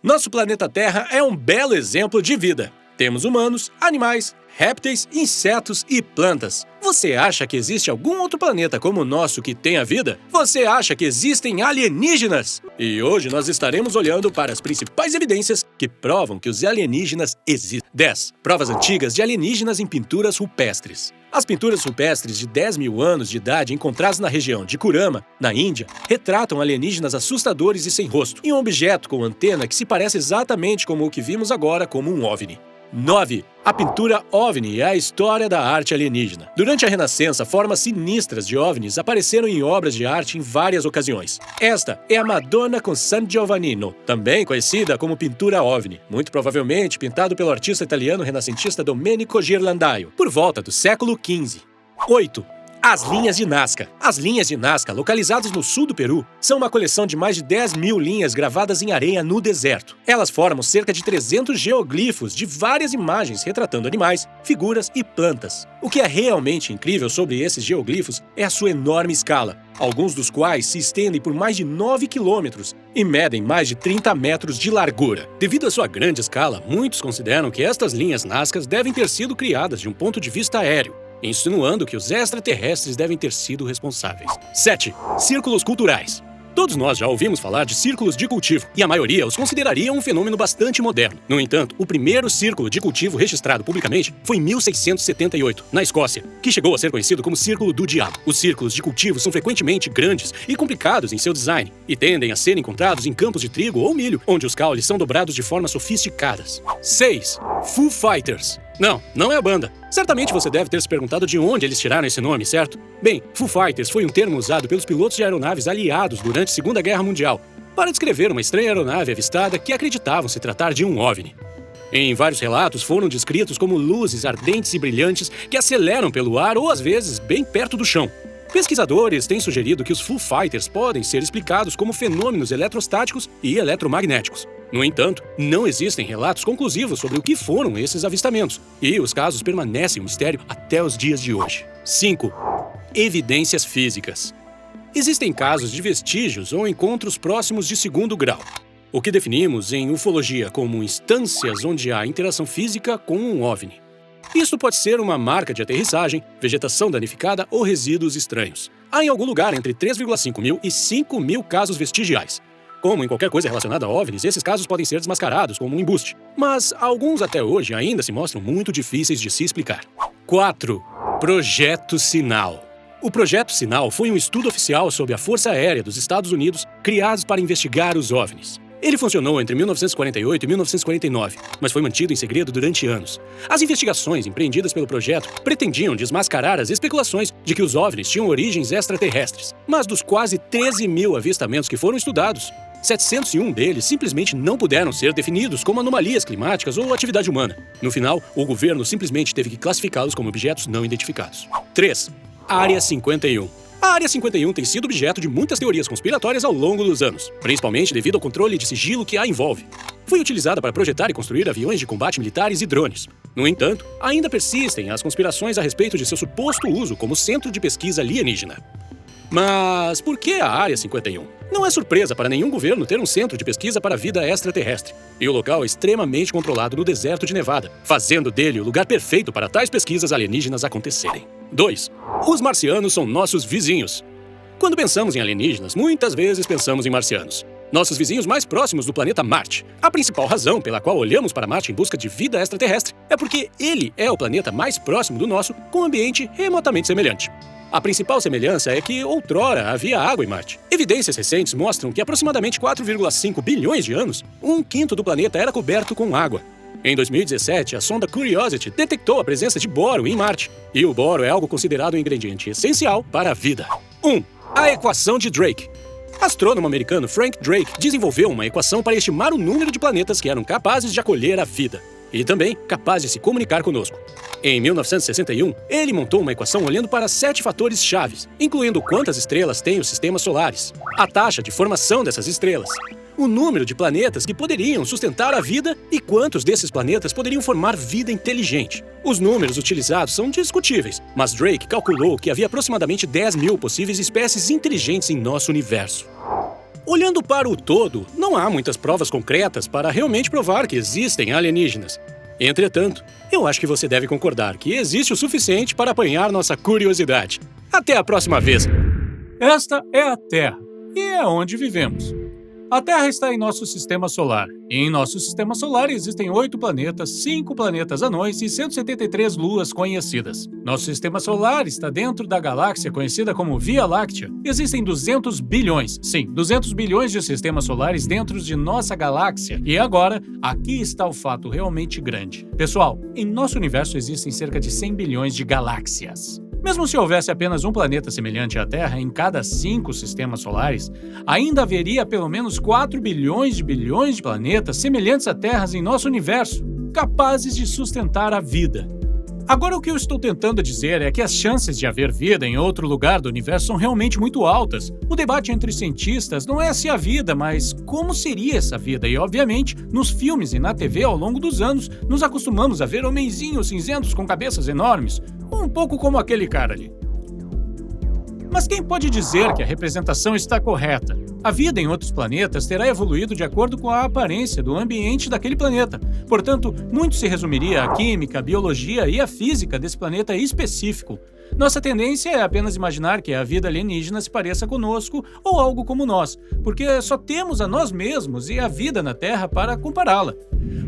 Nosso planeta Terra é um belo exemplo de vida. Temos humanos, animais, répteis, insetos e plantas. Você acha que existe algum outro planeta como o nosso que tenha vida? Você acha que existem alienígenas? E hoje nós estaremos olhando para as principais evidências que provam que os alienígenas existem. 10. Provas antigas de alienígenas em pinturas rupestres. As pinturas rupestres de 10 mil anos de idade encontradas na região de Kurama, na Índia, retratam alienígenas assustadores e sem rosto, e um objeto com antena que se parece exatamente como o que vimos agora como um OVNI. 9. A pintura OVNI é a história da arte alienígena. Durante a Renascença, formas sinistras de OVNIs apareceram em obras de arte em várias ocasiões. Esta é a Madonna com San Giovannino, também conhecida como pintura OVNI, muito provavelmente pintado pelo artista italiano renascentista Domenico Ghirlandaio, por volta do século XV. 8. As linhas de Nazca. As linhas de Nazca, localizadas no sul do Peru, são uma coleção de mais de 10 mil linhas gravadas em areia no deserto. Elas formam cerca de 300 geoglifos de várias imagens retratando animais, figuras e plantas. O que é realmente incrível sobre esses geoglifos é a sua enorme escala, alguns dos quais se estendem por mais de 9 quilômetros e medem mais de 30 metros de largura. Devido à sua grande escala, muitos consideram que estas linhas Nazcas devem ter sido criadas de um ponto de vista aéreo, insinuando que os extraterrestres devem ter sido responsáveis. 7. Círculos culturais. Todos nós já ouvimos falar de círculos de cultivo, e a maioria os consideraria um fenômeno bastante moderno. No entanto, o primeiro círculo de cultivo registrado publicamente foi em 1678, na Escócia, que chegou a ser conhecido como Círculo do Diabo. Os círculos de cultivo são frequentemente grandes e complicados em seu design, e tendem a ser encontrados em campos de trigo ou milho, onde os caules são dobrados de formas sofisticadas. 6. Foo Fighters. Não é a banda. Certamente você deve ter se perguntado de onde eles tiraram esse nome, certo? Bem, Foo Fighters foi um termo usado pelos pilotos de aeronaves aliados durante a Segunda Guerra Mundial para descrever uma estranha aeronave avistada que acreditavam se tratar de um OVNI. Em vários relatos foram descritos como luzes ardentes e brilhantes que aceleram pelo ar ou às vezes bem perto do chão. Pesquisadores têm sugerido que os Foo Fighters podem ser explicados como fenômenos eletrostáticos e eletromagnéticos. No entanto, não existem relatos conclusivos sobre o que foram esses avistamentos, e os casos permanecem um mistério até os dias de hoje. 5. Evidências físicas. Existem casos de vestígios ou encontros próximos de segundo grau, o que definimos em ufologia como instâncias onde há interação física com um OVNI. Isso pode ser uma marca de aterrissagem, vegetação danificada ou resíduos estranhos. Há em algum lugar entre 3,5 mil e 5 mil casos vestigiais. Como em qualquer coisa relacionada a OVNIs, esses casos podem ser desmascarados como um embuste, mas alguns até hoje ainda se mostram muito difíceis de se explicar. 4. Projeto Sinal. O Projeto Sinal foi um estudo oficial sobre a Força Aérea dos Estados Unidos criado para investigar os OVNIs. Ele funcionou entre 1948 e 1949, mas foi mantido em segredo durante anos. As investigações empreendidas pelo projeto pretendiam desmascarar as especulações de que os OVNIs tinham origens extraterrestres. Mas dos quase 13 mil avistamentos que foram estudados, 701 deles simplesmente não puderam ser definidos como anomalias climáticas ou atividade humana. No final, o governo simplesmente teve que classificá-los como objetos não identificados. 3. Área 51. A Área 51 tem sido objeto de muitas teorias conspiratórias ao longo dos anos, principalmente devido ao controle de sigilo que a envolve. Foi utilizada para projetar e construir aviões de combate militares e drones. No entanto, ainda persistem as conspirações a respeito de seu suposto uso como centro de pesquisa alienígena. Mas por que a Área 51? Não é surpresa para nenhum governo ter um centro de pesquisa para a vida extraterrestre. E o local é extremamente controlado no deserto de Nevada, fazendo dele o lugar perfeito para tais pesquisas alienígenas acontecerem. 2. Os marcianos são nossos vizinhos. Quando pensamos em alienígenas, muitas vezes pensamos em marcianos, nossos vizinhos mais próximos do planeta Marte. A principal razão pela qual olhamos para Marte em busca de vida extraterrestre é porque ele é o planeta mais próximo do nosso, com um ambiente remotamente semelhante. A principal semelhança é que, outrora, havia água em Marte. Evidências recentes mostram que aproximadamente 4,5 bilhões de anos, 1/5 do planeta era coberto com água. Em 2017, a sonda Curiosity detectou a presença de boro em Marte, e o boro é algo considerado um ingrediente essencial para a vida. 1. A equação de Drake. Astrônomo americano Frank Drake desenvolveu uma equação para estimar o número de planetas que eram capazes de acolher a vida, e também capaz de se comunicar conosco. Em 1961, ele montou uma equação olhando para 7 fatores chaves, incluindo quantas estrelas têm os sistemas solares, a taxa de formação dessas estrelas, o número de planetas que poderiam sustentar a vida e quantos desses planetas poderiam formar vida inteligente. Os números utilizados são discutíveis, mas Drake calculou que havia aproximadamente 10 mil possíveis espécies inteligentes em nosso universo. Olhando para o todo, não há muitas provas concretas para realmente provar que existem alienígenas. Entretanto, eu acho que você deve concordar que existe o suficiente para apanhar nossa curiosidade. Até a próxima vez! Esta é a Terra, e é onde vivemos. A Terra está em nosso sistema solar. E em nosso sistema solar existem 8 planetas, 5 planetas anões e 173 luas conhecidas. Nosso sistema solar está dentro da galáxia conhecida como Via Láctea. Existem 200 bilhões, sim, 200 bilhões de sistemas solares dentro de nossa galáxia. E agora, aqui está o fato realmente grande. Pessoal, em nosso universo existem cerca de 100 bilhões de galáxias. Mesmo se houvesse apenas um planeta semelhante à Terra em cada 5 sistemas solares, ainda haveria pelo menos 4 bilhões de planetas semelhantes a Terras em nosso universo, capazes de sustentar a vida. Agora, o que eu estou tentando dizer é que as chances de haver vida em outro lugar do universo são realmente muito altas. O debate entre cientistas não é se a vida, mas como seria essa vida. E, obviamente, nos filmes e na TV ao longo dos anos, nos acostumamos a ver homenzinhos cinzentos com cabeças enormes, um pouco como aquele cara ali. Mas quem pode dizer que a representação está correta? A vida em outros planetas terá evoluído de acordo com a aparência do ambiente daquele planeta. Portanto, muito se resumiria à química, à biologia e à física desse planeta específico. Nossa tendência é apenas imaginar que a vida alienígena se pareça conosco ou algo como nós, porque só temos a nós mesmos e a vida na Terra para compará-la.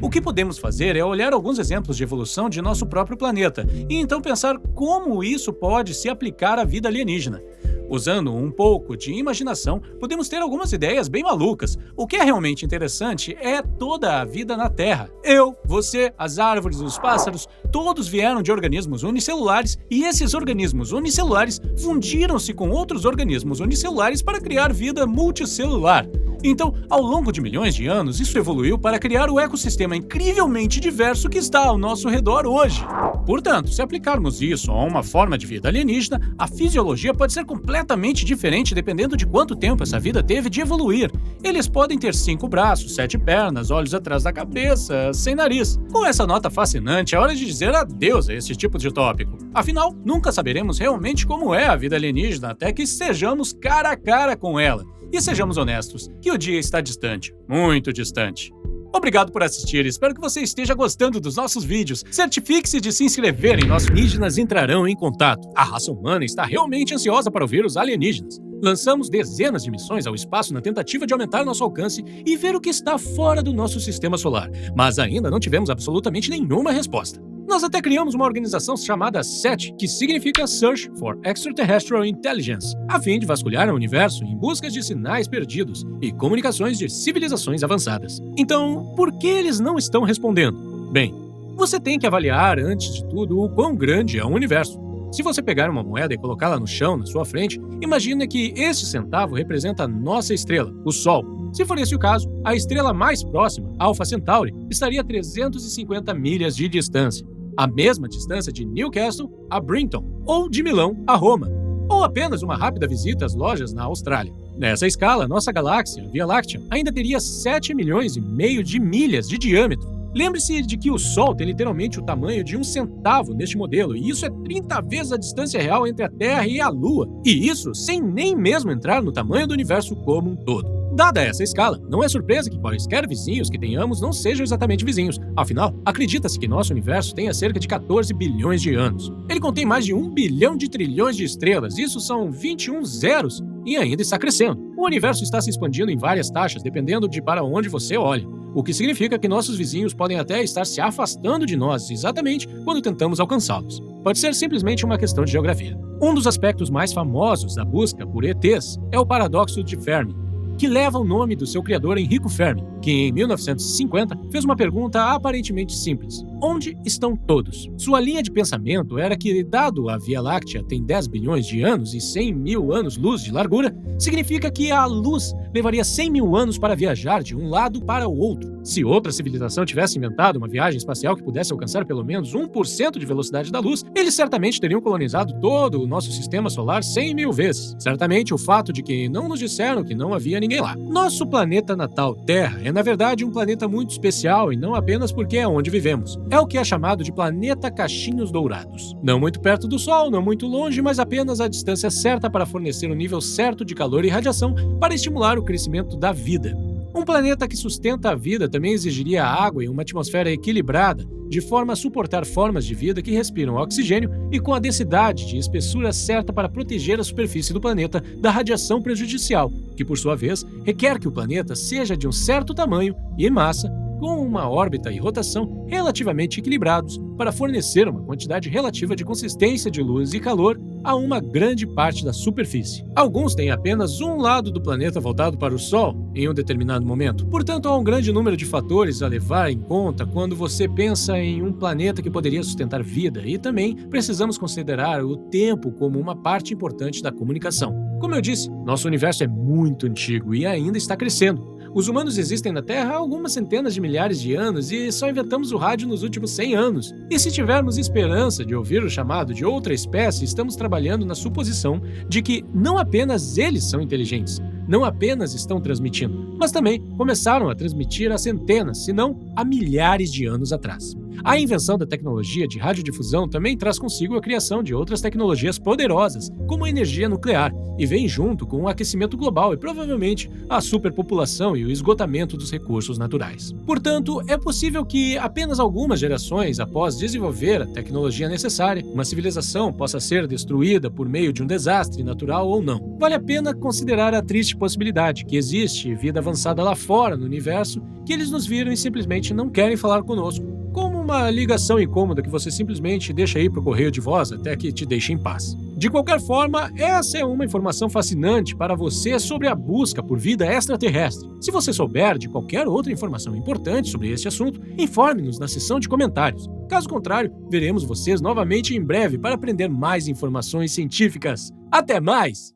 O que podemos fazer é olhar alguns exemplos de evolução de nosso próprio planeta e então pensar como isso pode se aplicar à vida alienígena. Usando um pouco de imaginação, podemos ter algumas ideias bem malucas. O que é realmente interessante é toda a vida na Terra. Eu, você, as árvores, os pássaros, todos vieram de organismos unicelulares e esses organismos unicelulares fundiram-se com outros organismos unicelulares para criar vida multicelular. Então, ao longo de milhões de anos, isso evoluiu para criar o ecossistema incrivelmente diverso que está ao nosso redor hoje. Portanto, se aplicarmos isso a uma forma de vida alienígena, a fisiologia pode ser completamente diferente dependendo de quanto tempo essa vida teve de evoluir. Eles podem ter 5 braços, 7 pernas, olhos atrás da cabeça, sem nariz. Com essa nota fascinante, é hora de dizer adeus a esse tipo de tópico. Afinal, nunca saberemos realmente como é a vida alienígena até que estejamos cara a cara com ela. E sejamos honestos, que o dia está distante, muito distante. Obrigado por assistir, espero que você esteja gostando dos nossos vídeos. Certifique-se de se inscrever em nossos alienígenas entrarão em contato. A raça humana está realmente ansiosa para ouvir os alienígenas. Lançamos dezenas de missões ao espaço na tentativa de aumentar nosso alcance e ver o que está fora do nosso sistema solar, mas ainda não tivemos absolutamente nenhuma resposta. Nós até criamos uma organização chamada SET, que significa Search for Extraterrestrial Intelligence, a fim de vasculhar o universo em busca de sinais perdidos e comunicações de civilizações avançadas. Então, por que eles não estão respondendo? Bem, você tem que avaliar, antes de tudo, o quão grande é o universo. Se você pegar uma moeda e colocá-la no chão, na sua frente, imagina que este centavo representa a nossa estrela, o Sol. Se for esse o caso, a estrela mais próxima, Alpha Centauri, estaria a 350 milhas de distância. A mesma distância de Newcastle a Brinton, ou de Milão a Roma, ou apenas uma rápida visita às lojas na Austrália. Nessa escala, nossa galáxia, Via Láctea, ainda teria 7,5 milhões de milhas de diâmetro. Lembre-se de que o Sol tem literalmente o tamanho de 1 centavo neste modelo, e isso é 30 vezes a distância real entre a Terra e a Lua. E isso sem nem mesmo entrar no tamanho do universo como um todo. Dada essa escala, não é surpresa que quaisquer vizinhos que tenhamos não sejam exatamente vizinhos. Afinal, acredita-se que nosso universo tenha cerca de 14 bilhões de anos. Ele contém mais de 1 bilhão de trilhões de estrelas, isso são 21 zeros, e ainda está crescendo. O universo está se expandindo em várias taxas, dependendo de para onde você olha. O que significa que nossos vizinhos podem até estar se afastando de nós exatamente quando tentamos alcançá-los. Pode ser simplesmente uma questão de geografia. Um dos aspectos mais famosos da busca por ETs é o paradoxo de Fermi, que leva o nome do seu criador Enrico Fermi, que em 1950 fez uma pergunta aparentemente simples: onde estão todos? Sua linha de pensamento era que, dado a Via Láctea tem 10 bilhões de anos e 100 mil anos-luz de largura, significa que a luz levaria 100 mil anos para viajar de um lado para o outro. Se outra civilização tivesse inventado uma viagem espacial que pudesse alcançar pelo menos 1% de velocidade da luz, eles certamente teriam colonizado todo o nosso sistema solar 100 mil vezes. Certamente o fato de que não nos disseram que não havia ninguém lá. Nosso planeta natal, Terra, é na verdade um planeta muito especial e não apenas porque é onde vivemos. é o que é chamado de planeta Cachinhos Dourados. Não muito perto do Sol, não muito longe, mas apenas a distância certa para fornecer o nível certo de calor e radiação para estimular o crescimento da vida. Um planeta que sustenta a vida também exigiria água e uma atmosfera equilibrada, de forma a suportar formas de vida que respiram oxigênio e com a densidade de espessura certa para proteger a superfície do planeta da radiação prejudicial, que por sua vez requer que o planeta seja de um certo tamanho e massa, com uma órbita e rotação relativamente equilibrados para fornecer uma quantidade relativa de consistência de luz e calor a uma grande parte da superfície. Alguns têm apenas um lado do planeta voltado para o Sol em um determinado momento. Portanto, há um grande número de fatores a levar em conta quando você pensa em um planeta que poderia sustentar vida, e também precisamos considerar o tempo como uma parte importante da comunicação. Como eu disse, nosso universo é muito antigo e ainda está crescendo. Os humanos existem na Terra há algumas centenas de milhares de anos e só inventamos o rádio nos últimos 100 anos. E se tivermos esperança de ouvir o chamado de outra espécie, estamos trabalhando na suposição de que não apenas eles são inteligentes, não apenas estão transmitindo, mas também começaram a transmitir há centenas, se não há milhares de anos atrás. A invenção da tecnologia de radiodifusão também traz consigo a criação de outras tecnologias poderosas, como a energia nuclear, e vem junto com o aquecimento global e provavelmente a superpopulação e o esgotamento dos recursos naturais. Portanto, é possível que apenas algumas gerações após desenvolver a tecnologia necessária, uma civilização possa ser destruída por meio de um desastre natural ou não. Vale a pena considerar a triste possibilidade que existe vida avançada lá fora no universo que eles nos viram e simplesmente não querem falar conosco, como uma ligação incômoda que você simplesmente deixa ir para o correio de voz até que te deixe em paz. De qualquer forma, essa é uma informação fascinante para você sobre a busca por vida extraterrestre. Se você souber de qualquer outra informação importante sobre este assunto, informe-nos na seção de comentários. Caso contrário, veremos vocês novamente em breve para aprender mais informações científicas. Até mais!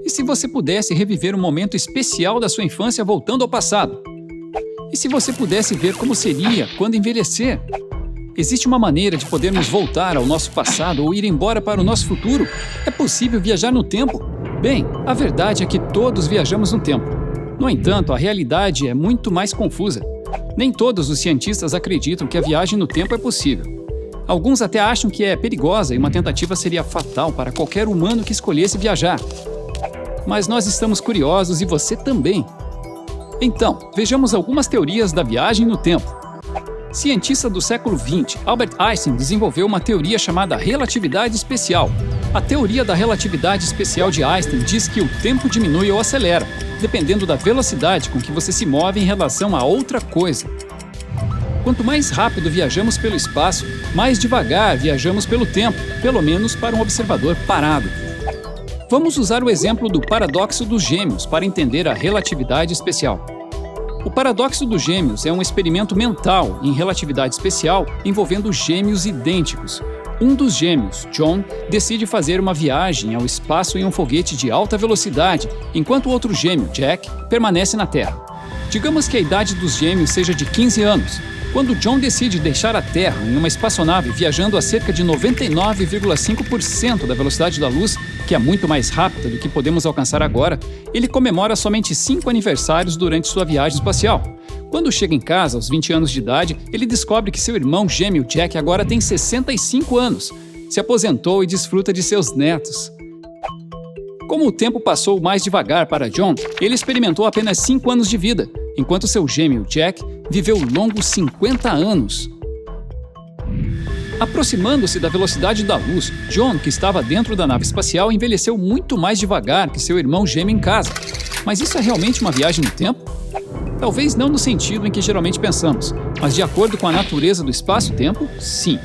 E se você pudesse reviver um momento especial da sua infância voltando ao passado? E se você pudesse ver como seria quando envelhecer? Existe uma maneira de podermos voltar ao nosso passado ou ir embora para o nosso futuro? É possível viajar no tempo? Bem, a verdade é que todos viajamos no tempo. No entanto, a realidade é muito mais confusa. Nem todos os cientistas acreditam que a viagem no tempo é possível. Alguns até acham que é perigosa e uma tentativa seria fatal para qualquer humano que escolhesse viajar. Mas nós estamos curiosos e você também. Então, vejamos algumas teorias da viagem no tempo. Cientista do século XX, Albert Einstein desenvolveu uma teoria chamada relatividade especial. A teoria da relatividade especial de Einstein diz que o tempo diminui ou acelera, dependendo da velocidade com que você se move em relação a outra coisa. Quanto mais rápido viajamos pelo espaço, mais devagar viajamos pelo tempo, pelo menos para um observador parado. Vamos usar o exemplo do paradoxo dos gêmeos para entender a relatividade especial. O paradoxo dos gêmeos é um experimento mental em relatividade especial envolvendo gêmeos idênticos. Um dos gêmeos, John, decide fazer uma viagem ao espaço em um foguete de alta velocidade, enquanto o outro gêmeo, Jack, permanece na Terra. Digamos que a idade dos gêmeos seja de 15 anos. Quando John decide deixar a Terra em uma espaçonave viajando a cerca de 99,5% da velocidade da luz, que é muito mais rápida do que podemos alcançar agora, ele comemora somente 5 aniversários durante sua viagem espacial. Quando chega em casa, aos 20 anos de idade, ele descobre que seu irmão gêmeo Jack agora tem 65 anos, se aposentou e desfruta de seus netos. Como o tempo passou mais devagar para John, ele experimentou apenas 5 anos de vida, enquanto seu gêmeo Jack viveu longos 50 anos. Aproximando-se da velocidade da luz, John, que estava dentro da nave espacial, envelheceu muito mais devagar que seu irmão gêmeo em casa. Mas isso é realmente uma viagem no tempo? Talvez não no sentido em que geralmente pensamos, mas de acordo com a natureza do espaço-tempo, sim.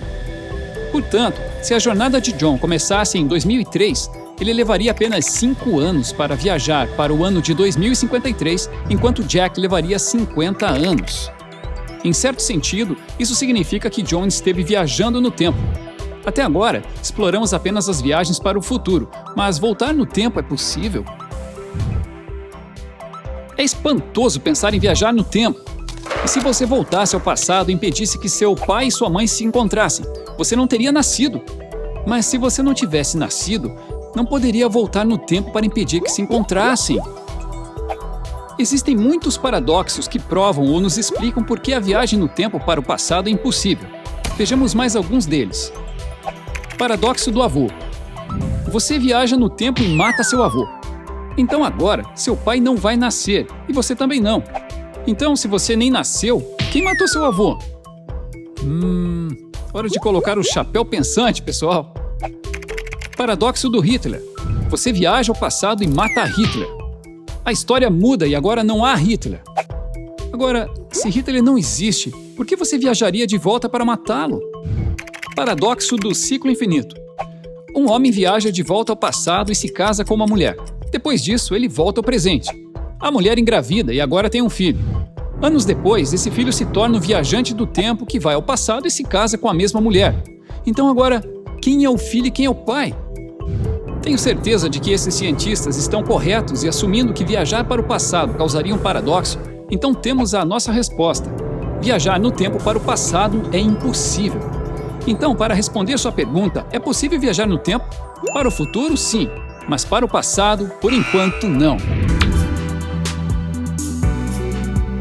Portanto, se a jornada de John começasse em 2003, ele levaria apenas 5 anos para viajar para o ano de 2053, enquanto Jack levaria 50 anos. Em certo sentido, isso significa que John esteve viajando no tempo. Até agora, exploramos apenas as viagens para o futuro, mas voltar no tempo é possível? É espantoso pensar em viajar no tempo. E se você voltasse ao passado e impedisse que seu pai e sua mãe se encontrassem, você não teria nascido. Mas se você não tivesse nascido, não poderia voltar no tempo para impedir que se encontrassem. Existem muitos paradoxos que provam ou nos explicam por que a viagem no tempo para o passado é impossível. Vejamos mais alguns deles. Paradoxo do avô. Você viaja no tempo e mata seu avô. Então agora, seu pai não vai nascer, e você também não. Então, se você nem nasceu, quem matou seu avô? Hora de colocar o chapéu pensante, pessoal. Paradoxo do Hitler. Você viaja ao passado e mata Hitler. A história muda e agora não há Hitler. Agora, se Hitler não existe, por que você viajaria de volta para matá-lo? Paradoxo do ciclo infinito. Um homem viaja de volta ao passado e se casa com uma mulher. Depois disso, ele volta ao presente. A mulher engravida e agora tem um filho. Anos depois, esse filho se torna um viajante do tempo que vai ao passado e se casa com a mesma mulher. Então agora, quem é o filho e quem é o pai? Tenho certeza de que esses cientistas estão corretos e assumindo que viajar para o passado causaria um paradoxo. Então temos a nossa resposta. Viajar no tempo para o passado é impossível. Então, para responder sua pergunta, é possível viajar no tempo? Para o futuro, sim. Mas para o passado, por enquanto, não.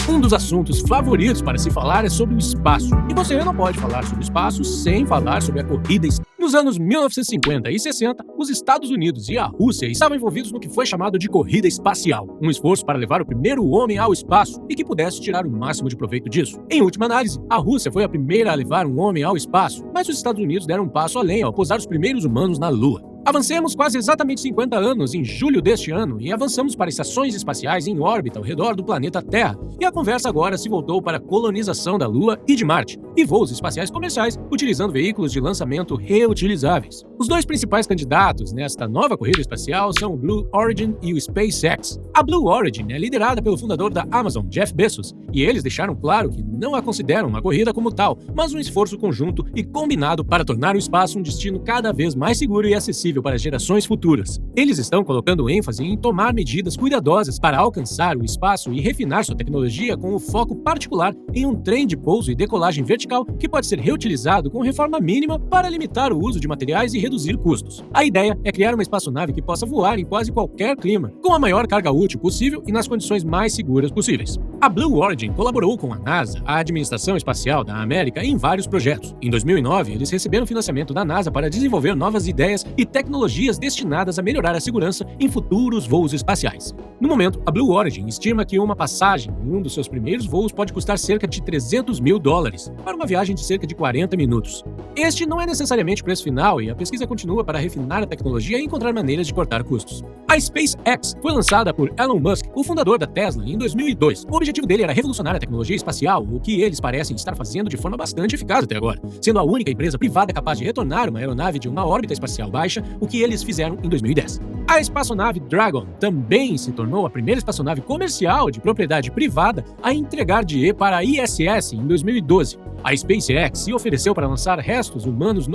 Um dos assuntos favoritos para se falar é sobre o espaço. E você não pode falar sobre o espaço sem falar sobre a corrida espacial. Nos anos 1950 e 60, os Estados Unidos e a Rússia estavam envolvidos no que foi chamado de corrida espacial, um esforço para levar o primeiro homem ao espaço e que pudesse tirar o máximo de proveito disso. Em última análise, a Rússia foi a primeira a levar um homem ao espaço, mas os Estados Unidos deram um passo além ao pousar os primeiros humanos na Lua. Avancemos quase exatamente 50 anos em julho deste ano e avançamos para estações espaciais em órbita ao redor do planeta Terra. E a conversa agora se voltou para a colonização da Lua e de Marte, e voos espaciais comerciais utilizando veículos de lançamento reutilizáveis. Os dois principais candidatos nesta nova corrida espacial são o Blue Origin e o SpaceX. A Blue Origin é liderada pelo fundador da Amazon, Jeff Bezos, e eles deixaram claro que não a consideram uma corrida como tal, mas um esforço conjunto e combinado para tornar o espaço um destino cada vez mais seguro e acessível para gerações futuras. Eles estão colocando ênfase em tomar medidas cuidadosas para alcançar o espaço e refinar sua tecnologia com o foco particular em um trem de pouso e decolagem vertical que pode ser reutilizado com reforma mínima para limitar o uso de materiais e reduzir custos. A ideia é criar uma espaçonave que possa voar em quase qualquer clima, com a maior carga útil possível e nas condições mais seguras possíveis. A Blue Origin colaborou com a NASA, a Administração Espacial da América, em vários projetos. Em 2009, eles receberam financiamento da NASA para desenvolver novas ideias e tecnologias destinadas a melhorar a segurança em futuros voos espaciais. No momento, a Blue Origin estima que uma passagem em um dos seus primeiros voos pode custar cerca de $300 mil para uma viagem de cerca de 40 minutos. Este não é necessariamente o preço final e a pesquisa continua para refinar a tecnologia e encontrar maneiras de cortar custos. A SpaceX foi lançada por Elon Musk, o fundador da Tesla, em 2002. O objetivo dele era revolucionar a tecnologia espacial, o que eles parecem estar fazendo de forma bastante eficaz até agora, sendo a única empresa privada capaz de retornar uma aeronave de uma órbita espacial baixa, o que eles fizeram em 2010. A espaçonave Dragon também se tornou a primeira espaçonave comercial de propriedade privada a entregar DE para a ISS em 2012. A SpaceX se ofereceu para lançar restos humanos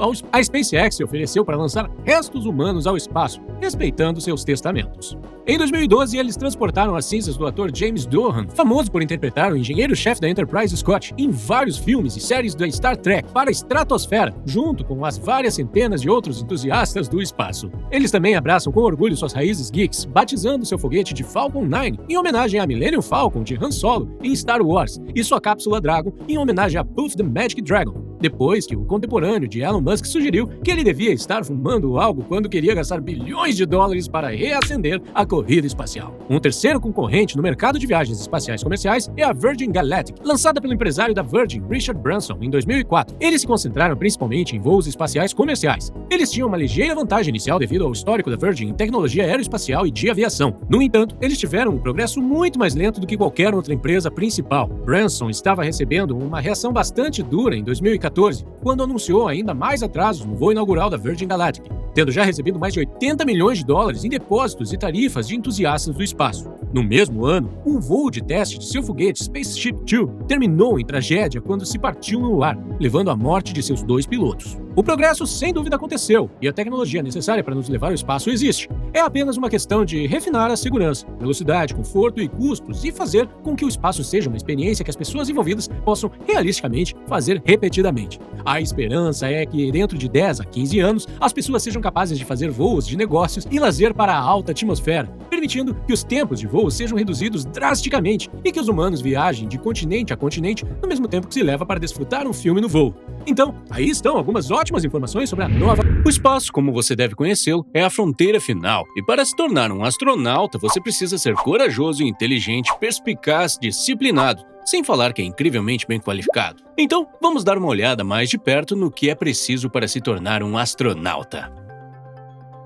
ao espaço, respeitando seus testamentos. Em 2012, eles transportaram as cinzas do ator James Doohan, famoso por interpretar o engenheiro-chefe da Enterprise Scott em vários filmes e séries da Star Trek, para a estratosfera, junto com as várias centenas de outros entusiastas do espaço. Eles também abraçam com orgulho suas raízes geeks, batizando seu foguete de Falcon 9 em homenagem a Millennium Falcon de Han Solo em Star Wars e sua cápsula Dragon em homenagem a Puff the Magic Dragon, depois que o contemporâneo de Elon Musk sugeriu que ele devia estar fumando algo quando queria gastar bilhões de dólares para reacender a corrida espacial. Um terceiro concorrente no mercado de viagens espaciais comerciais é a Virgin Galactic, lançada pelo empresário da Virgin, Richard Branson, em 2004. Eles se concentraram principalmente em voos espaciais comerciais. Eles tinham uma ligeira vantagem inicial devido ao histórico da Virgin em tecnologia aeroespacial e de aviação. No entanto, eles tiveram um progresso muito mais lento do que qualquer outra empresa principal. Branson estava recebendo uma reação bastante dura em 2014, quando anunciou ainda mais atrasos no voo inaugural da Virgin Galactic, tendo já recebido mais de $80 milhões em depósitos e tarifas de entusiastas do espaço. No mesmo ano, um voo de teste de seu foguete Spaceship Two terminou em tragédia quando se partiu no ar, levando à morte de seus 2 pilotos. O progresso sem dúvida aconteceu, e a tecnologia necessária para nos levar ao espaço existe. é apenas uma questão de refinar a segurança, velocidade, conforto e custos e fazer com que o espaço seja uma experiência que as pessoas envolvidas possam realisticamente fazer repetidamente. A esperança é que dentro de 10 a 15 anos, as pessoas sejam capazes de fazer voos de negócios e lazer para a alta atmosfera, permitindo que os tempos de voo sejam reduzidos drasticamente e que os humanos viajem de continente a continente no mesmo tempo que se leva para desfrutar um filme no voo. Então, aí estão algumas ótimas informações sobre a nova... O espaço, como você deve conhecê-lo, é a fronteira final. E para se tornar um astronauta, você precisa ser corajoso, inteligente, perspicaz, disciplinado, sem falar que é incrivelmente bem qualificado. Então, vamos dar uma olhada mais de perto no que é preciso para se tornar um astronauta.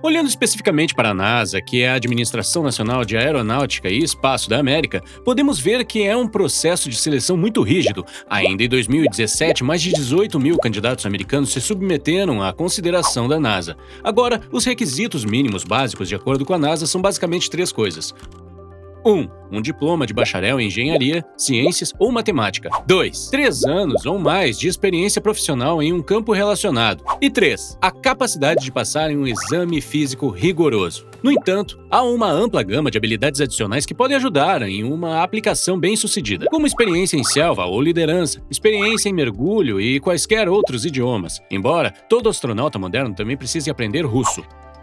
Olhando especificamente para a NASA, que é a Administração Nacional de Aeronáutica e Espaço da América, podemos ver que é um processo de seleção muito rígido. Ainda em 2017, mais de 18 mil candidatos americanos se submeteram à consideração da NASA. Agora, os requisitos mínimos básicos de acordo com a NASA são basicamente 3 coisas. 1. Um diploma de bacharel em engenharia, ciências ou matemática. 2. 3 anos ou mais de experiência profissional em um campo relacionado. E 3. A capacidade de passar em um exame físico rigoroso. No entanto, há uma ampla gama de habilidades adicionais que podem ajudar em uma aplicação bem-sucedida, como experiência em selva ou liderança, experiência em mergulho e quaisquer outros idiomas. Embora todo astronauta moderno também precise aprender russo.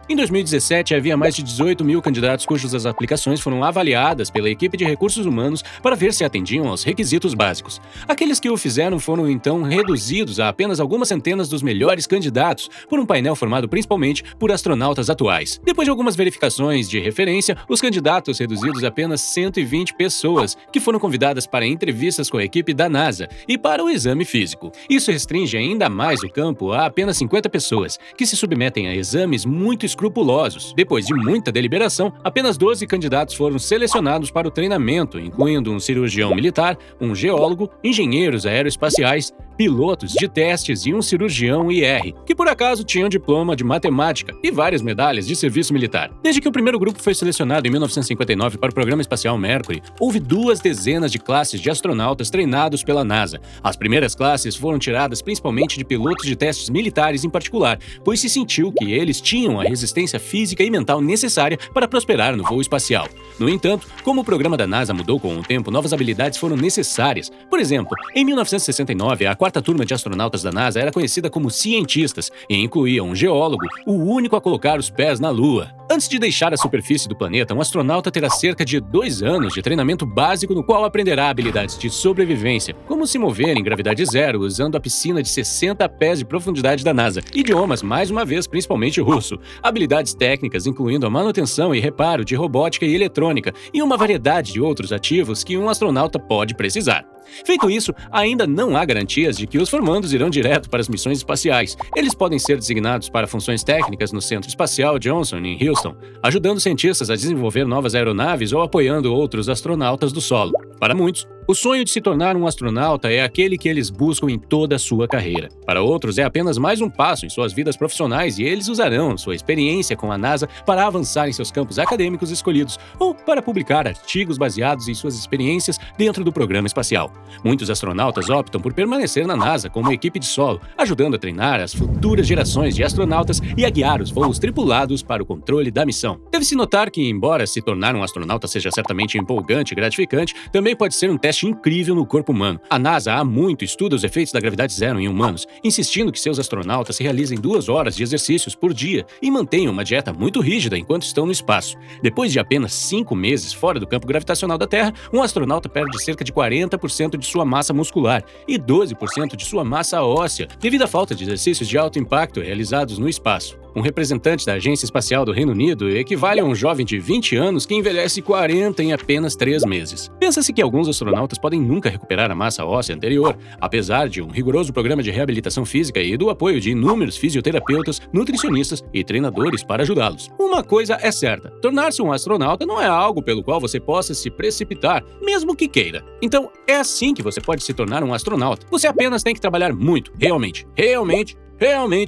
Em 2017, havia mais de 18 mil candidatos cujas aplicações foram avaliadas pela equipe de recursos humanos para ver se atendiam aos requisitos básicos. Aqueles que o fizeram foram então reduzidos a apenas algumas centenas dos melhores candidatos, por um painel formado principalmente por astronautas atuais. Depois de algumas verificações de referência, os candidatos reduzidos a apenas 120 pessoas, que foram convidadas para entrevistas com a equipe da NASA e para o exame físico. Isso restringe ainda mais o campo a apenas 50 pessoas, que se submetem a exames muito escrupulosos. Depois de muita deliberação, apenas 12 candidatos foram selecionados para o treinamento, incluindo um cirurgião militar, um geólogo, engenheiros aeroespaciais, pilotos de testes e um cirurgião IR, que por acaso tinham diploma de matemática e várias medalhas de serviço militar. Desde que o primeiro grupo foi selecionado em 1959 para o Programa Espacial Mercury, houve 2 dezenas de classes de astronautas treinados pela NASA. As primeiras classes foram tiradas principalmente de pilotos de testes militares em particular, pois se sentiu que eles tinham a resistência física e mental necessária para prosperar no voo espacial. No entanto, como o programa da NASA mudou com o tempo, novas habilidades foram necessárias. Por exemplo, em 1969, a 4ª turma de astronautas da NASA era conhecida como cientistas e incluía um geólogo, o único a colocar os pés na Lua. Antes de deixar a superfície do planeta, um astronauta terá cerca de 2 anos de treinamento básico no qual aprenderá habilidades de sobrevivência, como se mover em gravidade zero usando a piscina de 60 pés de profundidade da NASA, idiomas, mais uma vez, principalmente russo, habilidades técnicas incluindo a manutenção e reparo de robótica e eletrônica e uma variedade de outros ativos que um astronauta pode precisar. Feito isso, ainda não há garantias de que os formandos irão direto para as missões espaciais. Eles podem ser designados para funções técnicas no Centro Espacial Johnson, em Houston, ajudando cientistas a desenvolver novas aeronaves ou apoiando outros astronautas do solo. Para muitos, o sonho de se tornar um astronauta é aquele que eles buscam em toda a sua carreira. Para outros, é apenas mais um passo em suas vidas profissionais e eles usarão sua experiência com a NASA para avançar em seus campos acadêmicos escolhidos ou para publicar artigos baseados em suas experiências dentro do programa espacial. Muitos astronautas optam por permanecer na NASA como equipe de solo, ajudando a treinar as futuras gerações de astronautas e a guiar os voos tripulados para o controle da missão. Deve-se notar que, embora se tornar um astronauta seja certamente empolgante e gratificante, também pode ser um teste incrível no corpo humano. A NASA há muito estuda os efeitos da gravidade zero em humanos, insistindo que seus astronautas se realizem 2 horas de exercícios por dia e mantenham uma dieta muito rígida enquanto estão no espaço. Depois de apenas 5 meses fora do campo gravitacional da Terra, um astronauta perde cerca de 40% de sua massa muscular e 12% de sua massa óssea, devido à falta de exercícios de alto impacto realizados no espaço. Um representante da Agência Espacial do Reino Unido equivale a um jovem de 20 anos que envelhece 40 em apenas 3 meses. Pensa-se que alguns astronautas podem nunca recuperar a massa óssea anterior, apesar de um rigoroso programa de reabilitação física e do apoio de inúmeros fisioterapeutas, nutricionistas e treinadores para ajudá-los. Uma coisa é certa, tornar-se um astronauta não é algo pelo qual você possa se precipitar, mesmo que queira. Então, é assim que você pode se tornar um astronauta. Você apenas tem que trabalhar muito, realmente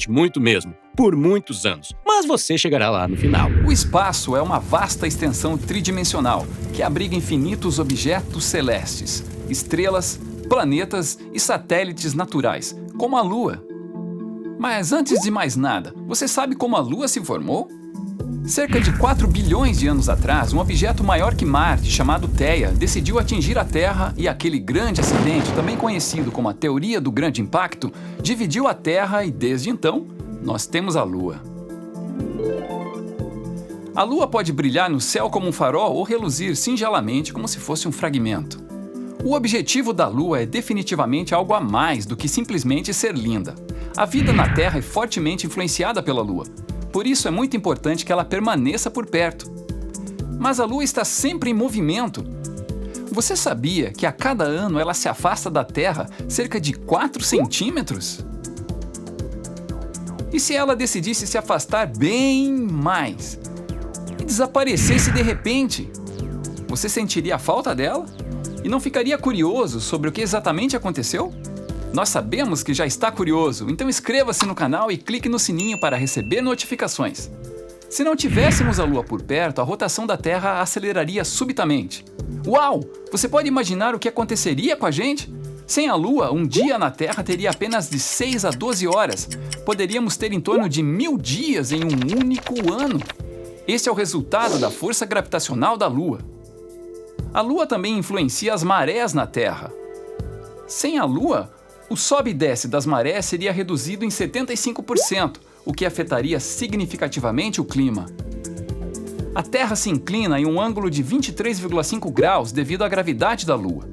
muito mesmo, por muitos anos. Mas você chegará lá no final. O espaço é uma vasta extensão tridimensional que abriga infinitos objetos celestes, estrelas, planetas e satélites naturais, como a Lua. Mas antes de mais nada, você sabe como a Lua se formou? Cerca de 4 bilhões de anos atrás, um objeto maior que Marte, chamado Theia, decidiu atingir a Terra e aquele grande acidente, também conhecido como a Teoria do Grande Impacto, dividiu a Terra e, desde então, nós temos a Lua. A Lua pode brilhar no céu como um farol ou reluzir singelamente como se fosse um fragmento. O objetivo da Lua é definitivamente algo a mais do que simplesmente ser linda. A vida na Terra é fortemente influenciada pela Lua. Por isso é muito importante que ela permaneça por perto. Mas a Lua está sempre em movimento. Você sabia que a cada ano ela se afasta da Terra cerca de 4 centímetros? E se ela decidisse se afastar bem mais e desaparecesse de repente? Você sentiria a falta dela? E não ficaria curioso sobre o que exatamente aconteceu? Nós sabemos que já está curioso, então inscreva-se no canal e clique no sininho para receber notificações. Se não tivéssemos a Lua por perto, a rotação da Terra aceleraria subitamente. Uau! Você pode imaginar o que aconteceria com a gente? Sem a Lua, um dia na Terra teria apenas de 6 a 12 horas. Poderíamos ter em torno de 1000 dias em um único ano. Esse é o resultado da força gravitacional da Lua. A Lua também influencia as marés na Terra. Sem a Lua, o sobe e desce das marés seria reduzido em 75%, o que afetaria significativamente o clima. A Terra se inclina em um ângulo de 23,5 graus devido à gravidade da Lua.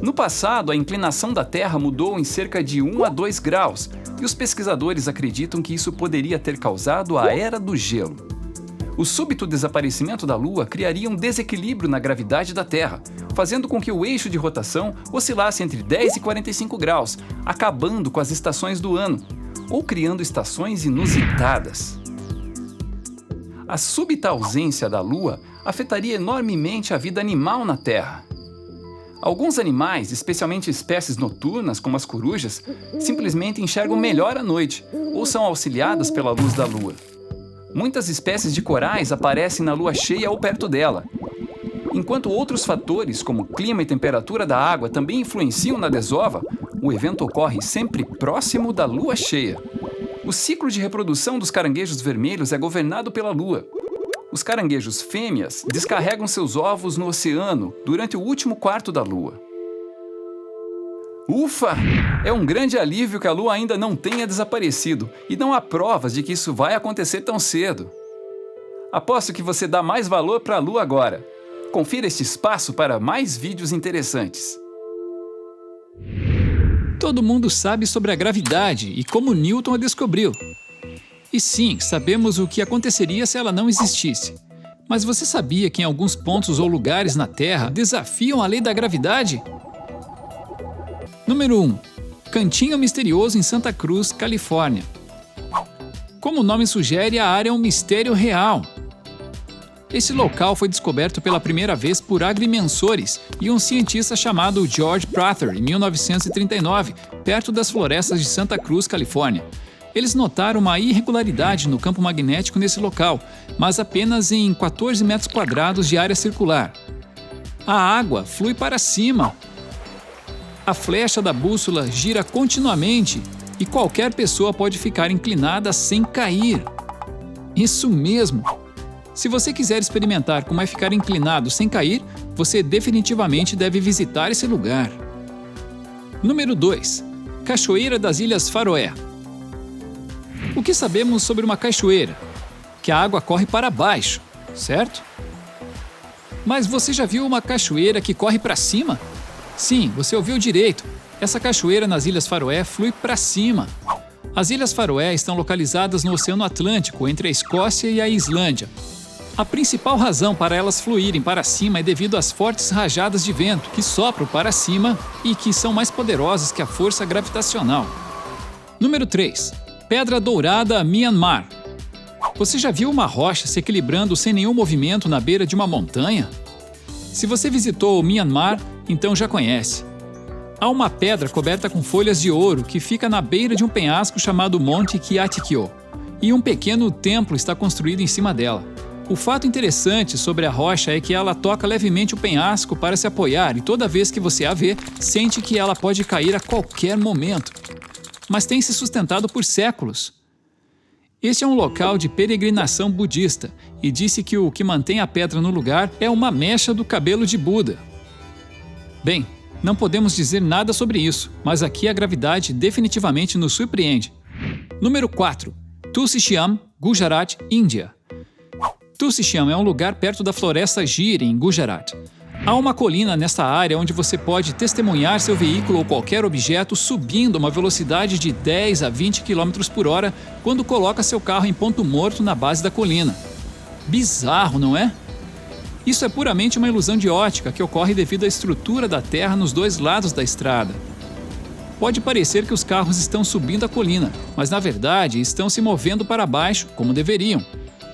No passado, a inclinação da Terra mudou em cerca de 1 a 2 graus, e os pesquisadores acreditam que isso poderia ter causado a Era do Gelo. O súbito desaparecimento da Lua criaria um desequilíbrio na gravidade da Terra, fazendo com que o eixo de rotação oscilasse entre 10 e 45 graus, acabando com as estações do ano, ou criando estações inusitadas. A súbita ausência da Lua afetaria enormemente a vida animal na Terra. Alguns animais, especialmente espécies noturnas como as corujas, simplesmente enxergam melhor à noite, ou são auxiliadas pela luz da Lua. Muitas espécies de corais aparecem na lua cheia ou perto dela. Enquanto outros fatores, como clima e temperatura da água, também influenciam na desova, o evento ocorre sempre próximo da lua cheia. O ciclo de reprodução dos caranguejos vermelhos é governado pela lua. Os caranguejos fêmeas descarregam seus ovos no oceano durante o último quarto da lua. Ufa! É um grande alívio que a Lua ainda não tenha desaparecido, e não há provas de que isso vai acontecer tão cedo. Aposto que você dá mais valor para a Lua agora. Confira este espaço para mais vídeos interessantes. Todo mundo sabe sobre a gravidade e como Newton a descobriu. E sim, sabemos o que aconteceria se ela não existisse. Mas você sabia que em alguns pontos ou lugares na Terra desafiam a lei da gravidade? Número 1. Cantinho Misterioso em Santa Cruz, Califórnia. Como o nome sugere, a área é um mistério real. Esse local foi descoberto pela primeira vez por agrimensores e um cientista chamado George Prather em 1939, perto das florestas de Santa Cruz, Califórnia. Eles notaram uma irregularidade no campo magnético nesse local, mas apenas em 14 metros quadrados de área circular. A água flui para cima. A flecha da bússola gira continuamente e qualquer pessoa pode ficar inclinada sem cair. Isso mesmo! Se você quiser experimentar como é ficar inclinado sem cair, você definitivamente deve visitar esse lugar. Número 2. Cachoeira das Ilhas Faroé. O que sabemos sobre uma cachoeira? Que a água corre para baixo, certo? Mas você já viu uma cachoeira que corre para cima? Sim, você ouviu direito. Essa cachoeira nas Ilhas Faroé flui para cima. As Ilhas Faroé estão localizadas no Oceano Atlântico, entre a Escócia e a Islândia. A principal razão para elas fluírem para cima é devido às fortes rajadas de vento que sopram para cima e que são mais poderosas que a força gravitacional. Número 3. Pedra Dourada, Myanmar. Você já viu uma rocha se equilibrando sem nenhum movimento na beira de uma montanha? Se você visitou o Myanmar, então já conhece. Há uma pedra coberta com folhas de ouro que fica na beira de um penhasco chamado Monte Kiatikyo, e um pequeno templo está construído em cima dela. O fato interessante sobre a rocha é que ela toca levemente o penhasco para se apoiar e toda vez que você a vê, sente que ela pode cair a qualquer momento. Mas tem se sustentado por séculos. Este é um local de peregrinação budista e disse que o que mantém a pedra no lugar é uma mecha do cabelo de Buda. Bem, não podemos dizer nada sobre isso, mas aqui a gravidade definitivamente nos surpreende. Número 4. Tulsi Shyam, Gujarat, Índia. Tulsi Shyam é um lugar perto da floresta Gir, em Gujarat. Há uma colina nesta área onde você pode testemunhar seu veículo ou qualquer objeto subindo a uma velocidade de 10 a 20 km por hora quando coloca seu carro em ponto morto na base da colina. Bizarro, não é? Isso é puramente uma ilusão de ótica que ocorre devido à estrutura da terra nos dois lados da estrada. Pode parecer que os carros estão subindo a colina, mas na verdade estão se movendo para baixo, como deveriam.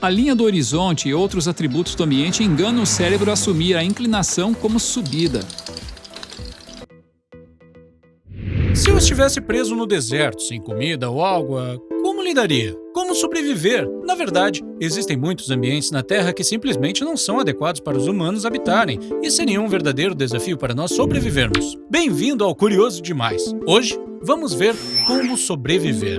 A linha do horizonte e outros atributos do ambiente enganam o cérebro a assumir a inclinação como subida. Se eu estivesse preso no deserto, sem comida ou água, como lidaria? Como sobreviver? Na verdade, existem muitos ambientes na Terra que simplesmente não são adequados para os humanos habitarem e seriam um verdadeiro desafio para nós sobrevivermos. Bem-vindo ao Curioso Demais! Hoje, vamos ver como sobreviver.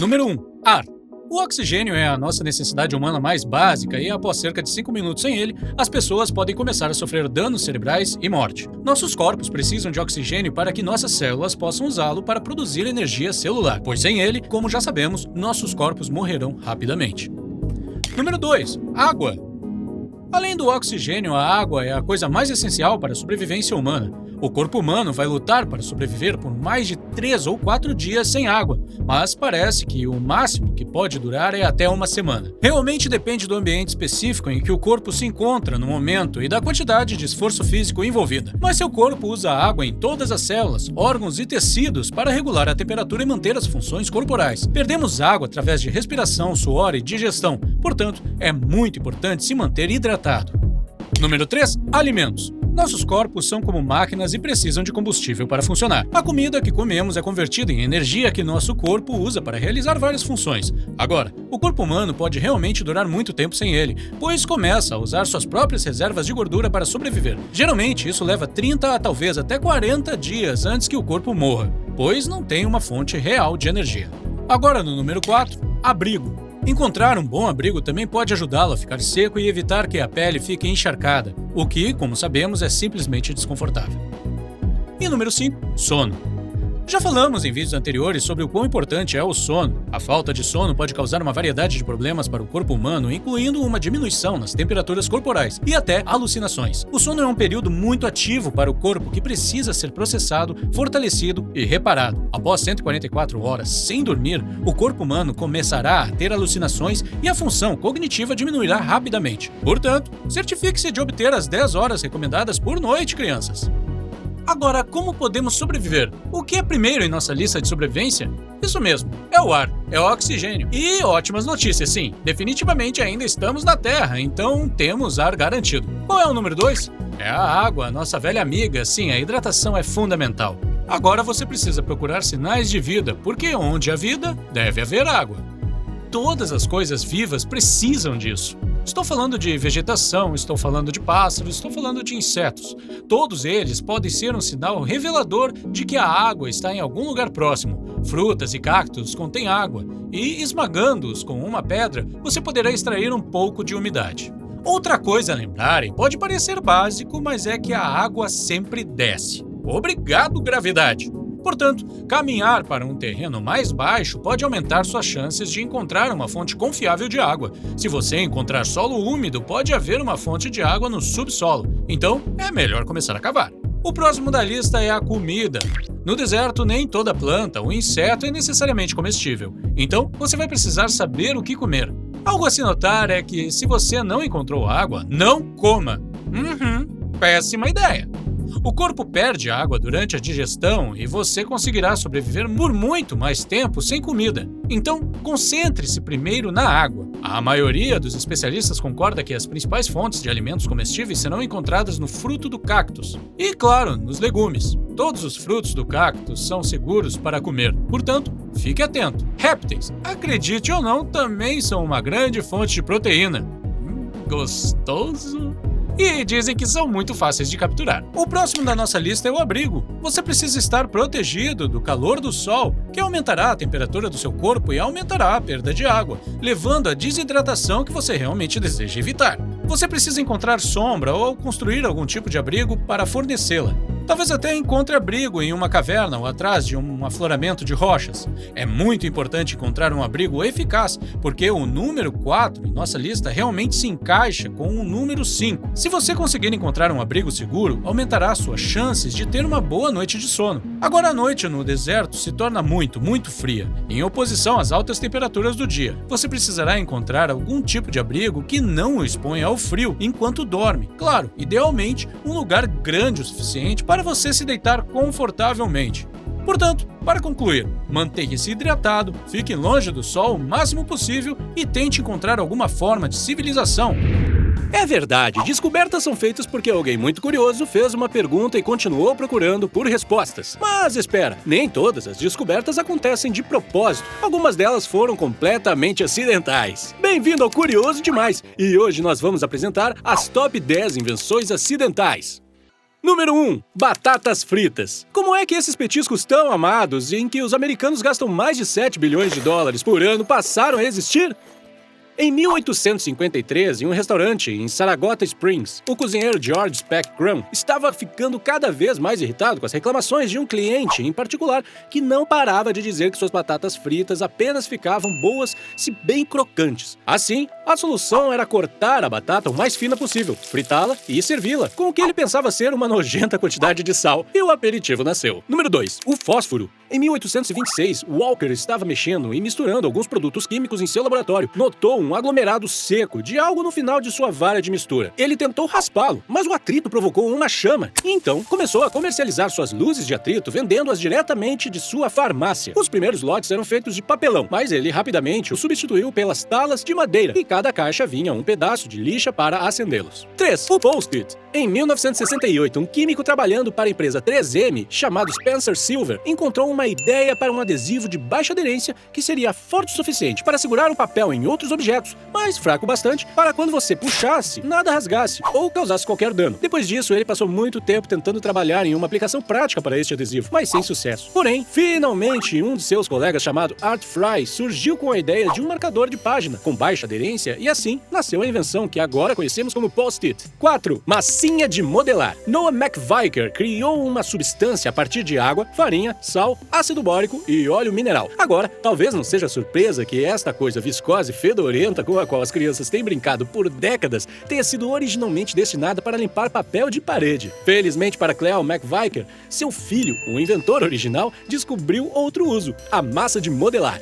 Número 1. Ar. O oxigênio é a nossa necessidade humana mais básica e, após cerca de 5 minutos sem ele, as pessoas podem começar a sofrer danos cerebrais e morte. Nossos corpos precisam de oxigênio para que nossas células possam usá-lo para produzir energia celular, pois sem ele, como já sabemos, nossos corpos morrerão rapidamente. Número 2. Água. Além do oxigênio, a água é a coisa mais essencial para a sobrevivência humana. O corpo humano vai lutar para sobreviver por mais de 3 ou 4 dias sem água, mas parece que o máximo que pode durar é até uma semana. Realmente depende do ambiente específico em que o corpo se encontra no momento e da quantidade de esforço físico envolvida. Mas seu corpo usa água em todas as células, órgãos e tecidos para regular a temperatura e manter as funções corporais. Perdemos água através de respiração, suor e digestão, portanto, é muito importante se manter hidratado. Número 3. Alimentos. Nossos corpos são como máquinas e precisam de combustível para funcionar. A comida que comemos é convertida em energia que nosso corpo usa para realizar várias funções. Agora, o corpo humano pode realmente durar muito tempo sem ele, pois começa a usar suas próprias reservas de gordura para sobreviver. Geralmente, isso leva 30 a talvez até 40 dias antes que o corpo morra, pois não tem uma fonte real de energia. Agora, no número 4, abrigo. Encontrar um bom abrigo também pode ajudá-lo a ficar seco e evitar que a pele fique encharcada, o que, como sabemos, é simplesmente desconfortável. E número 5, sono. Já falamos em vídeos anteriores sobre o quão importante é o sono. A falta de sono pode causar uma variedade de problemas para o corpo humano, incluindo uma diminuição nas temperaturas corporais e até alucinações. O sono é um período muito ativo para o corpo que precisa ser processado, fortalecido e reparado. Após 144 horas sem dormir, o corpo humano começará a ter alucinações e a função cognitiva diminuirá rapidamente. Portanto, certifique-se de obter as 10 horas recomendadas por noite, crianças. Agora, como podemos sobreviver? O que é primeiro em nossa lista de sobrevivência? Isso mesmo, é o ar, é o oxigênio. E ótimas notícias, sim, definitivamente ainda estamos na Terra, então temos ar garantido. Qual é o número 2? É a água, nossa velha amiga. Sim, a hidratação é fundamental. Agora você precisa procurar sinais de vida, porque onde há vida, deve haver água. Todas as coisas vivas precisam disso. Estou falando de vegetação, estou falando de pássaros, estou falando de insetos. Todos eles podem ser um sinal revelador de que a água está em algum lugar próximo. Frutas e cactos contêm água, e esmagando-os com uma pedra, você poderá extrair um pouco de umidade. Outra coisa a lembrar, e pode parecer básico, mas é que a água sempre desce. Obrigado, gravidade! Portanto, caminhar para um terreno mais baixo pode aumentar suas chances de encontrar uma fonte confiável de água. Se você encontrar solo úmido, pode haver uma fonte de água no subsolo. Então, é melhor começar a cavar. O próximo da lista é a comida. No deserto, nem toda planta ou inseto é necessariamente comestível. Então, você vai precisar saber o que comer. Algo a se notar é que, se você não encontrou água, não coma. Péssima ideia. O corpo perde água durante a digestão e você conseguirá sobreviver por muito mais tempo sem comida. Então, concentre-se primeiro na água. A maioria dos especialistas concorda que as principais fontes de alimentos comestíveis serão encontradas no fruto do cactus. E, claro, nos legumes. Todos os frutos do cactus são seguros para comer. Portanto, fique atento. Répteis, acredite ou não, também são uma grande fonte de proteína. Gostoso! E dizem que são muito fáceis de capturar. O próximo da nossa lista é o abrigo. Você precisa estar protegido do calor do sol, que aumentará a temperatura do seu corpo e aumentará a perda de água, levando à desidratação que você realmente deseja evitar. Você precisa encontrar sombra ou construir algum tipo de abrigo para fornecê-la. Talvez até encontre abrigo em uma caverna ou atrás de um afloramento de rochas. É muito importante encontrar um abrigo eficaz, porque o número 4 em nossa lista realmente se encaixa com o número 5. Se você conseguir encontrar um abrigo seguro, aumentará suas chances de ter uma boa noite de sono. Agora, a noite no deserto se torna muito fria, em oposição às altas temperaturas do dia. Você precisará encontrar algum tipo de abrigo que não o exponha ao frio enquanto dorme. Claro, idealmente, um lugar grande o suficiente para você se deitar confortavelmente. Portanto, para concluir, mantenha-se hidratado, fique longe do sol o máximo possível e tente encontrar alguma forma de civilização. É verdade, descobertas são feitas porque alguém muito curioso fez uma pergunta e continuou procurando por respostas. Mas espera, nem todas as descobertas acontecem de propósito. Algumas delas foram completamente acidentais. Bem-vindo ao Curioso Demais! E hoje nós vamos apresentar as top 10 invenções acidentais. Número 1. Batatas fritas. Como é que esses petiscos tão amados, em que os americanos gastam mais de 7 bilhões de dólares por ano, passaram a existir? Em 1853, em um restaurante em Saratoga Springs, o cozinheiro George Speck Graham estava ficando cada vez mais irritado com as reclamações de um cliente em particular que não parava de dizer que suas batatas fritas apenas ficavam boas se bem crocantes. Assim, a solução era cortar a batata o mais fina possível, fritá-la e servi-la, com o que ele pensava ser uma nojenta quantidade de sal, e o aperitivo nasceu. Número 2. O fósforo. Em 1826, Walker estava mexendo e misturando alguns produtos químicos em seu laboratório. Notou um aglomerado seco de algo no final de sua vara de mistura. Ele tentou raspá-lo, mas o atrito provocou uma chama. E então, começou a comercializar suas luzes de atrito, vendendo-as diretamente de sua farmácia. Os primeiros lotes eram feitos de papelão, mas ele rapidamente o substituiu pelas talas de madeira, e cada caixa vinha um pedaço de lixa para acendê-los. 3. O Post-it. Em 1968, um químico trabalhando para a empresa 3M, chamado Spencer Silver, encontrou uma ideia para um adesivo de baixa aderência que seria forte o suficiente para segurar o papel em outros objetos, mas fraco bastante para quando você puxasse, nada rasgasse ou causasse qualquer dano. Depois disso, ele passou muito tempo tentando trabalhar em uma aplicação prática para este adesivo, mas sem sucesso. Porém, finalmente, um de seus colegas chamado Art Fry surgiu com a ideia de um marcador de página com baixa aderência e assim nasceu a invenção que agora conhecemos como Post-it. 4. Massinha de modelar. Noah McVicker criou uma substância a partir de água, farinha, sal, ácido bórico e óleo mineral. Agora, talvez não seja surpresa que esta coisa viscosa e fedorenta com a qual as crianças têm brincado por décadas tenha sido originalmente destinada para limpar papel de parede. Felizmente para Cleo McVicker, seu filho, o inventor original, descobriu outro uso: a massa de modelar.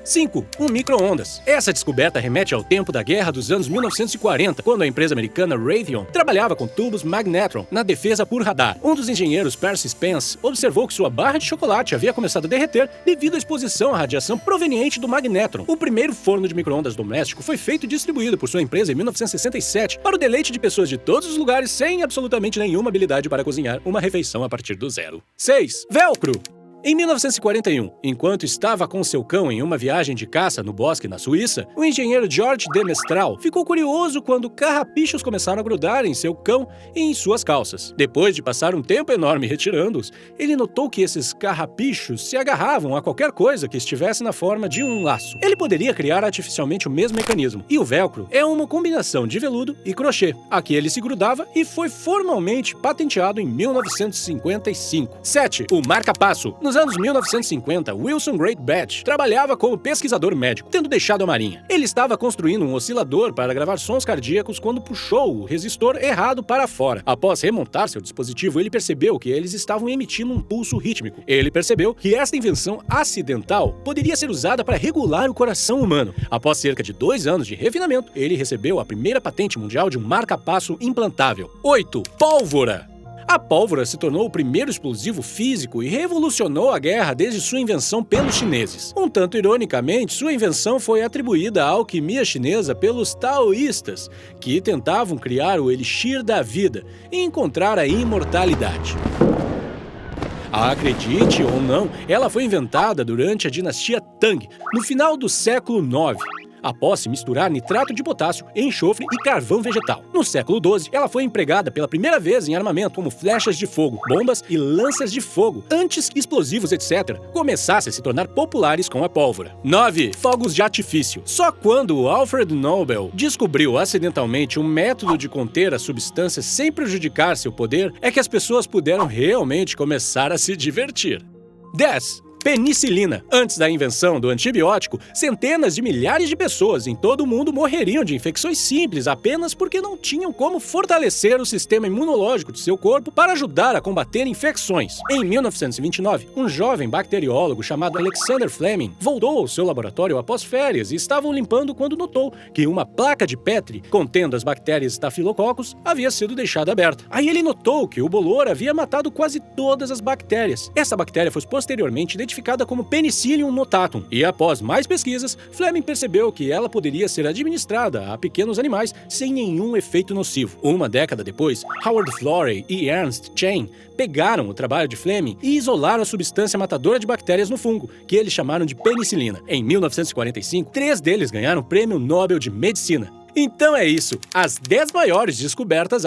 5. Um micro-ondas. Essa descoberta remete ao tempo da guerra dos anos 1940, quando a empresa americana Raytheon trabalhava com tubos magnetron na defesa por radar. Um dos engenheiros, Percy Spence, observou que sua barra de chocolate havia começado a derreter devido à exposição à radiação proveniente do magnetron. O primeiro forno de micro-ondas doméstico foi feito e distribuído por sua empresa em 1967 para o deleite de pessoas de todos os lugares sem absolutamente nenhuma habilidade para cozinhar uma refeição a partir do zero. 6. Velcro. Em 1941, enquanto estava com seu cão em uma viagem de caça no bosque na Suíça, o engenheiro George de Mestral ficou curioso quando carrapichos começaram a grudar em seu cão e em suas calças. Depois de passar um tempo enorme retirando-os, ele notou que esses carrapichos se agarravam a qualquer coisa que estivesse na forma de um laço. Ele poderia criar artificialmente o mesmo mecanismo, e o velcro é uma combinação de veludo e crochê. Aqui ele se grudava e foi formalmente patenteado em 1955. 7. O marca-passo. Nos anos 1950, Wilson Great Batch trabalhava como pesquisador médico, tendo deixado a marinha. Ele estava construindo um oscilador para gravar sons cardíacos quando puxou o resistor errado para fora. Após remontar seu dispositivo, ele percebeu que eles estavam emitindo um pulso rítmico. Ele percebeu que esta invenção acidental poderia ser usada para regular o coração humano. Após cerca de 2 anos de refinamento, ele recebeu a primeira patente mundial de um marca-passo implantável. 8. Pólvora. A pólvora se tornou o primeiro explosivo físico e revolucionou a guerra desde sua invenção pelos chineses. Um tanto ironicamente, sua invenção foi atribuída à alquimia chinesa pelos taoístas, que tentavam criar o elixir da vida e encontrar a imortalidade. Acredite ou não, ela foi inventada durante a dinastia Tang, no final do século IX. após se misturar nitrato de potássio, enxofre e carvão vegetal. No século XII, ela foi empregada pela primeira vez em armamento como flechas de fogo, bombas e lanças de fogo, antes que explosivos, etc., começassem a se tornar populares com a pólvora. 9. Fogos de artifício. Só quando Alfred Nobel descobriu acidentalmente um método de conter a substância sem prejudicar seu poder é que as pessoas puderam realmente começar a se divertir. 10. Penicilina. Antes da invenção do antibiótico, centenas de milhares de pessoas em todo o mundo morreriam de infecções simples apenas porque não tinham como fortalecer o sistema imunológico de seu corpo para ajudar a combater infecções. Em 1929, um jovem bacteriólogo chamado Alexander Fleming voltou ao seu laboratório após férias e estavam limpando quando notou que uma placa de Petri contendo as bactérias Staphylococcus havia sido deixada aberta. Aí ele notou que o bolor havia matado quase todas as bactérias. Essa bactéria foi posteriormente identificada como Penicillium notatum, e após mais pesquisas, Fleming percebeu que ela poderia ser administrada a pequenos animais sem nenhum efeito nocivo. Uma década depois, Howard Florey e Ernst Chain pegaram o trabalho de Fleming e isolaram a substância matadora de bactérias no fungo, que eles chamaram de penicilina. Em 1945, 3 deles ganharam o Prêmio Nobel de Medicina. Então é isso, as 10 maiores descobertas